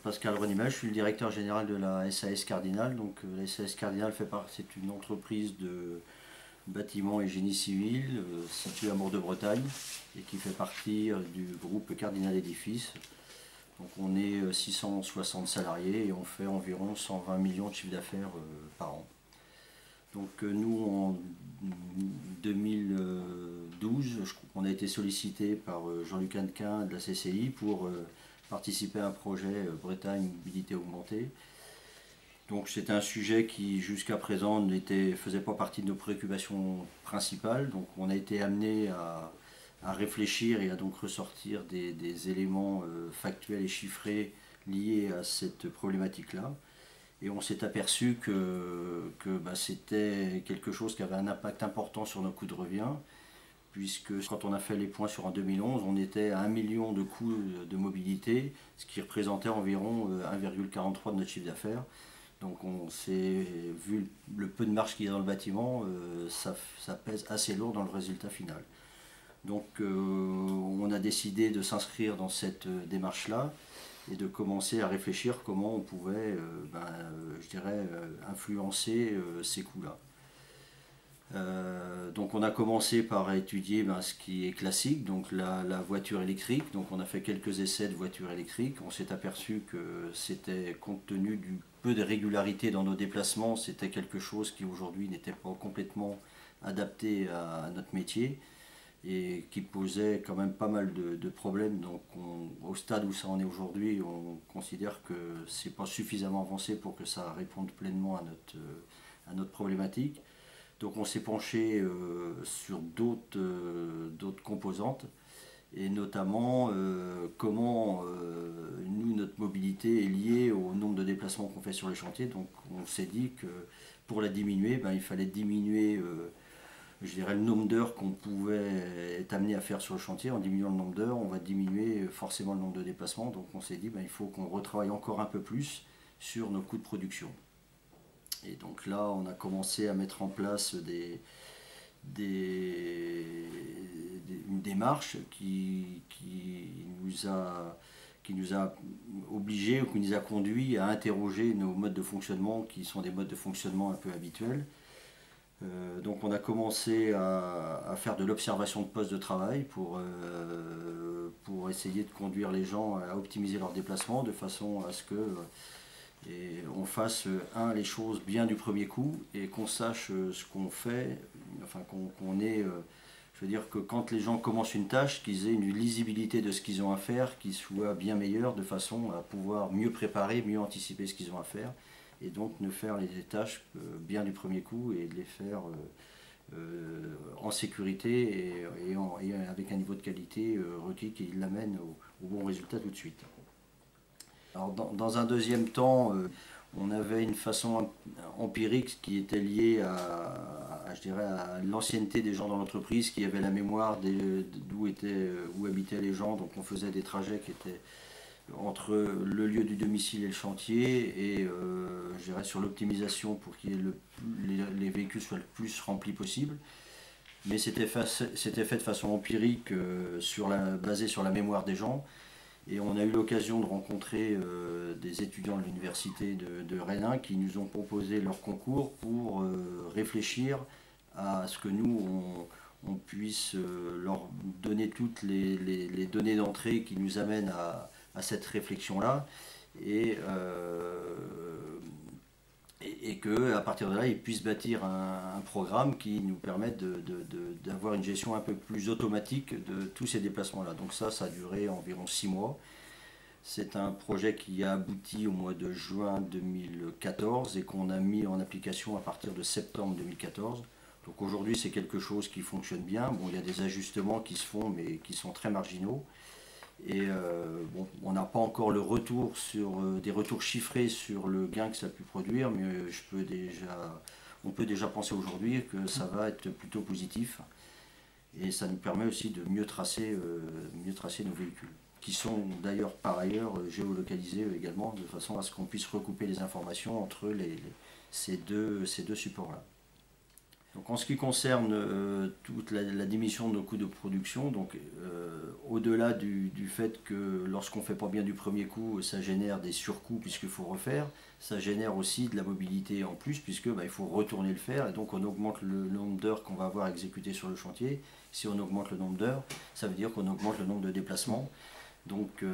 Pascal Renimel, je suis le directeur général de la SAS Cardinal. Donc, la SAS Cardinal c'est une entreprise de bâtiments et génie civil située à Mours-de-Bretagne et qui fait partie du groupe Cardinal Édifices. Donc, on est 660 salariés et on fait environ 120 millions de chiffre d'affaires par an. Donc, nous, en 2012, on a été sollicité par Jean-Luc Hannequin de la CCI pour participer à un projet Bretagne Mobilité Augmentée. Donc c'était un sujet qui jusqu'à présent ne faisait pas partie de nos préoccupations principales. Donc on a été amené à réfléchir et à donc ressortir des éléments factuels et chiffrés liés à cette problématique-là. Et on s'est aperçu que c'était quelque chose qui avait un impact important sur nos coûts de revient, puisque quand on a fait les points sur en 2011, on était à 1 million de coûts de mobilité, ce qui représentait environ 1,43 de notre chiffre d'affaires. Donc on s'est vu le peu de marge qu'il y a dans le bâtiment, ça pèse assez lourd dans le résultat final. Donc on a décidé de s'inscrire dans cette démarche-là et de commencer à réfléchir comment on pouvait, je dirais, influencer ces coûts-là. Donc on a commencé par étudier ce qui est classique, donc la voiture électrique. Donc on a fait quelques essais de voitures électriques. On s'est aperçu que c'était, compte tenu du peu de régularité dans nos déplacements, c'était quelque chose qui aujourd'hui n'était pas complètement adapté à notre métier et qui posait quand même pas mal de problèmes. Donc au stade où ça en est aujourd'hui, on considère que c'est pas suffisamment avancé pour que ça réponde pleinement à notre problématique. Donc on s'est penché sur d'autres composantes et notamment comment nous, notre mobilité est liée au nombre de déplacements qu'on fait sur les chantiers. Donc on s'est dit que pour la diminuer, il fallait diminuer je dirais, le nombre d'heures qu'on pouvait être amené à faire sur le chantier. En diminuant le nombre d'heures, on va diminuer forcément le nombre de déplacements. Donc on s'est dit il faut qu'on retravaille encore un peu plus sur nos coûts de production. Et donc là, on a commencé à mettre en place une démarche qui nous a obligés ou qui nous a conduit à interroger nos modes de fonctionnement qui sont des modes de fonctionnement un peu habituels. Donc on a commencé à faire de l'observation de poste de travail pour essayer de conduire les gens à optimiser leurs déplacements de façon à ce que on fasse les choses bien du premier coup et qu'on sache ce qu'on fait, enfin qu'on ait, je veux dire que quand les gens commencent une tâche, qu'ils aient une lisibilité de ce qu'ils ont à faire, qui soit bien meilleure de façon à pouvoir mieux préparer, mieux anticiper ce qu'ils ont à faire et donc ne faire les tâches bien du premier coup et de les faire en sécurité et avec un niveau de qualité requis qui l'amène au bon résultat tout de suite. Alors dans un deuxième temps, on avait une façon empirique qui était liée je dirais, à l'ancienneté des gens dans l'entreprise, qui avaient la mémoire où habitaient les gens. Donc on faisait des trajets qui étaient entre le lieu du domicile et le chantier et je dirais sur l'optimisation pour que les véhicules soient le plus remplis possible. Mais c'était fait de façon empirique, basée sur la mémoire des gens. Et on a eu l'occasion de rencontrer des étudiants de l'université de Rennes qui nous ont proposé leur concours pour réfléchir à ce que nous, on puisse leur donner toutes les données d'entrée qui nous amènent à cette réflexion-là. Et qu'à partir de là, ils puissent bâtir un programme qui nous permette d'avoir une gestion un peu plus automatique de tous ces déplacements-là. Donc ça a duré environ 6 mois. C'est un projet qui a abouti au mois de juin 2014 et qu'on a mis en application à partir de septembre 2014. Donc aujourd'hui, c'est quelque chose qui fonctionne bien. Bon, il y a des ajustements qui se font, mais qui sont très marginaux. Et on n'a pas encore le retour des retours chiffrés sur le gain que ça a pu produire, mais on peut déjà penser aujourd'hui que ça va être plutôt positif. Et ça nous permet aussi de mieux tracer nos véhicules, qui sont d'ailleurs par ailleurs géolocalisés également, de façon à ce qu'on puisse recouper les informations entre ces deux supports-là. Donc en ce qui concerne toute la diminution de nos coûts de production, donc au-delà du fait que lorsqu'on ne fait pas bien du premier coup, ça génère des surcoûts puisqu'il faut refaire, ça génère aussi de la mobilité en plus puisque il faut retourner le faire et donc on augmente le nombre d'heures qu'on va avoir exécuté sur le chantier. Si on augmente le nombre d'heures, ça veut dire qu'on augmente le nombre de déplacements. Donc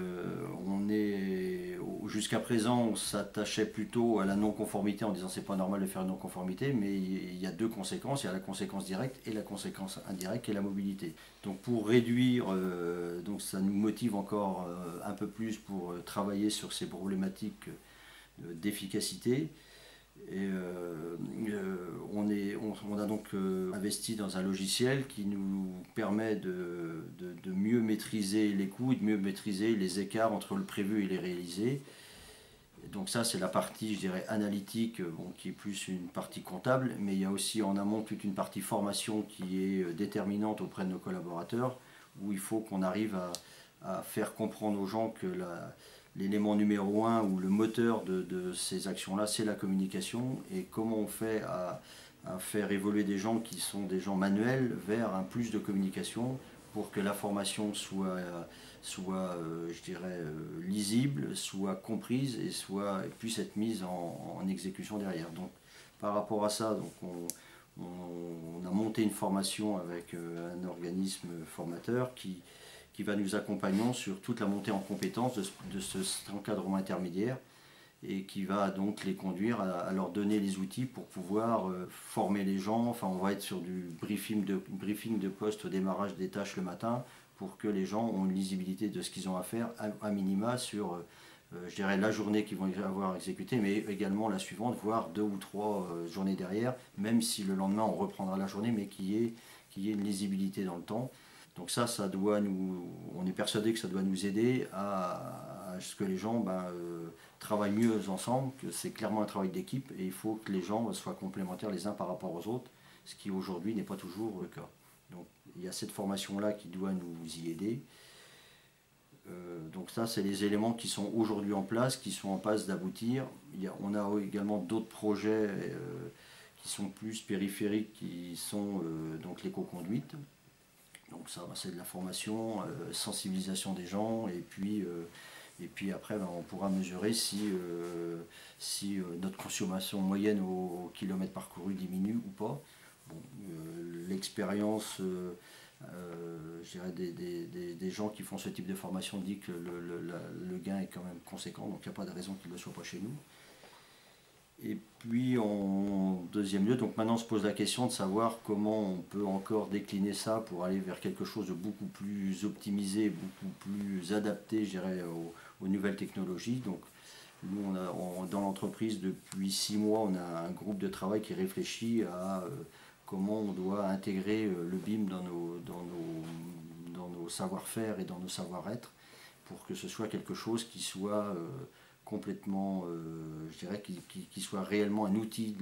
jusqu'à présent, on s'attachait plutôt à la non-conformité en disant c'est pas normal de faire une non-conformité, mais il y a deux conséquences, il y a la conséquence directe et la conséquence indirecte qui est la mobilité. Donc pour réduire, donc ça nous motive encore un peu plus pour travailler sur ces problématiques d'efficacité. Et on a donc investi dans un logiciel qui nous permet de mieux maîtriser les coûts et de mieux maîtriser les écarts entre le prévu et les réalisés. Et donc ça c'est la partie, je dirais, analytique, qui est plus une partie comptable, mais il y a aussi en amont toute une partie formation qui est déterminante auprès de nos collaborateurs, où il faut qu'on arrive à faire comprendre aux gens que l'élément numéro un ou le moteur de ces actions-là, c'est la communication. Et comment on fait à faire évoluer des gens qui sont des gens manuels vers un plus de communication pour que la formation soit je dirais, lisible, soit comprise et puisse être mise en exécution derrière. Donc, par rapport à ça, donc on a monté une formation avec un organisme formateur qui va nous accompagner sur toute la montée en compétences de cet encadrement intermédiaire et qui va donc les conduire à leur donner les outils pour pouvoir former les gens. Enfin, on va être sur du briefing de poste au démarrage des tâches le matin pour que les gens ont une lisibilité de ce qu'ils ont à faire à minima sur je dirais la journée qu'ils vont avoir exécutée, mais également la suivante, voire 2 ou 3 journées derrière, même si le lendemain on reprendra la journée, mais qu'il y ait une lisibilité dans le temps. Donc ça doit on est persuadé que ça doit nous aider à ce que les gens travaillent mieux ensemble, que c'est clairement un travail d'équipe et il faut que les gens soient complémentaires les uns par rapport aux autres, ce qui aujourd'hui n'est pas toujours le cas. Donc il y a cette formation-là qui doit nous y aider. Donc ça, c'est les éléments qui sont aujourd'hui en place, qui sont en passe d'aboutir. On a également d'autres projets qui sont plus périphériques, qui sont donc l'éco-conduite. Donc ça, c'est de la formation, sensibilisation des gens, et puis après, on pourra mesurer si notre consommation moyenne au kilomètre parcouru diminue ou pas. Bon, l'expérience je dirais des gens qui font ce type de formation dit que le gain est quand même conséquent, donc il n'y a pas de raison qu'il ne le soit pas chez nous. Et puis en deuxième lieu, donc maintenant on se pose la question de savoir comment on peut encore décliner ça pour aller vers quelque chose de beaucoup plus optimisé, beaucoup plus adapté, je dirais, aux nouvelles technologies. Donc nous, dans l'entreprise, depuis 6 mois, on a un groupe de travail qui réfléchit à comment on doit intégrer le BIM dans nos savoir-faire et dans nos savoir-être pour que ce soit quelque chose qui soit complètement, je dirais, qui soit réellement un outil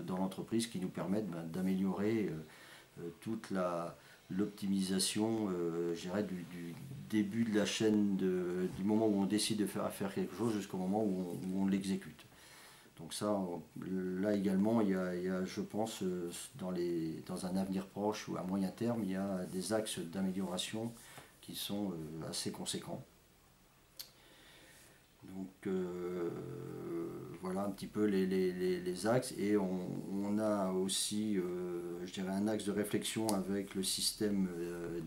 dans l'entreprise qui nous permette d'améliorer toute l'optimisation, je dirais, du début de la chaîne, du moment où on décide de faire quelque chose jusqu'au moment où on l'exécute. Donc ça, là également, il y a, je pense, dans un avenir proche ou à moyen terme, il y a des axes d'amélioration qui sont assez conséquents. Donc voilà un petit peu les axes, et on a aussi je dirais un axe de réflexion avec le système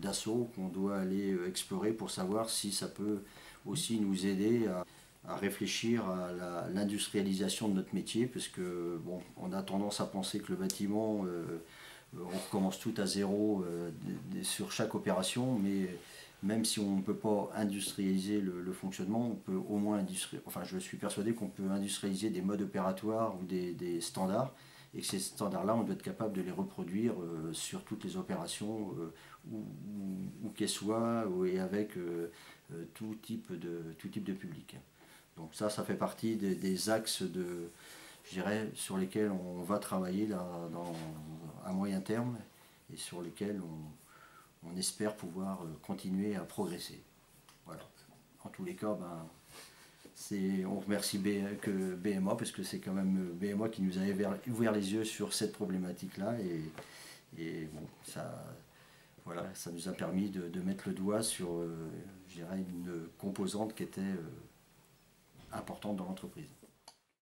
d'assaut qu'on doit aller explorer pour savoir si ça peut aussi nous aider à réfléchir à l'industrialisation de notre métier, parce que bon, on a tendance à penser que le bâtiment on recommence tout à zéro sur chaque opération, mais même si on ne peut pas industrialiser le fonctionnement, on peut au moins enfin je suis persuadé qu'on peut industrialiser des modes opératoires ou des standards, et que ces standards-là, on doit être capable de les reproduire sur toutes les opérations, où qu'elles soient, et avec tout type de public. Donc ça fait partie des axes je dirais, sur lesquels on va travailler là, à moyen terme, et sur lesquels on espère pouvoir continuer à progresser. Voilà. En tous les cas, on remercie BMA, parce que c'est quand même BMA qui nous a ouvert les yeux sur cette problématique-là, et Et bon, voilà, ça nous a permis de mettre le doigt sur, je dirais, une composante qui était importante dans l'entreprise.